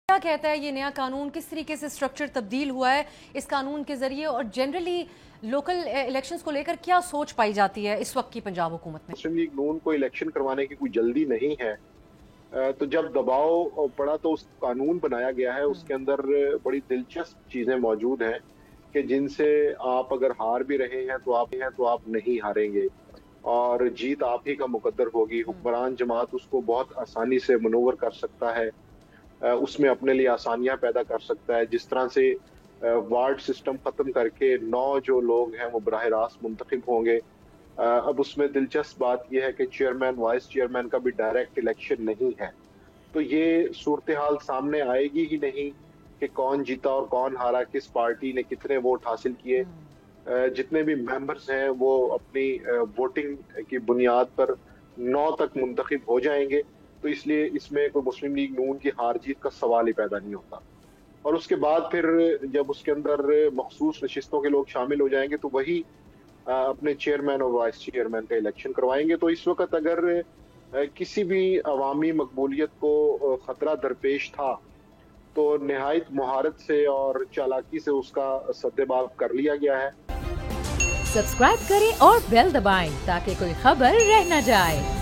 क्या कहता है ये नया कानून, किस तरीके से स्ट्रक्चर तब्दील हुआ है इस कानून के जरिए, और जनरली लोकल इलेक्शंस को लेकर क्या सोच पाई जाती है इस वक्त की पंजाब हुकूमत में? मुस्लिम लीग नून को इलेक्शन करवाने की कोई जल्दी नहीं है। तो जब दबाव पड़ा तो उस कानून बनाया गया है, उसके अंदर बड़ी दिलचस्प चीजें मौजूद हैं कि जिनसे आप अगर हार भी रहे हैं तो आप नहीं हारेंगे और जीत आप ही का मुकद्दर होगी। हुक्मरान जमात उसको बहुत आसानी से मनूवर कर सकता है, उसमें अपने लिए आसानियां पैदा कर सकता है। जिस तरह से वार्ड सिस्टम खत्म करके 9 जो लोग हैं वो बराह रास्त मुंतखब होंगे। अब उसमें दिलचस्प बात यह है कि चेयरमैन वाइस चेयरमैन का भी डायरेक्ट इलेक्शन नहीं है। तो ये सूरत हाल सामने आएगी ही नहीं कि कौन जीता और कौन हारा, किस पार्टी ने कितने वोट हासिल किए। जितने भी मेंबर्स हैं वो अपनी वोटिंग की बुनियाद पर 9 तक मुंतखब हो जाएंगे। तो इसलिए इसमें कोई मुस्लिम लीग नून की हार जीत का सवाल ही पैदा नहीं होता। और उसके बाद फिर जब उसके अंदर मखसूस नशिस्तों के लोग शामिल हो जाएंगे तो वही अपने चेयरमैन और वाइस चेयरमैन का इलेक्शन करवाएंगे। तो इस वक्त अगर किसी भी अवामी मकबूलियत को खतरा दरपेश था तो निहायत महारत से और चालाकी से उसका सद्देबाब कर लिया गया है। सब्सक्राइब करें और बेल दबाएं ताकि कोई खबर रह न जाए।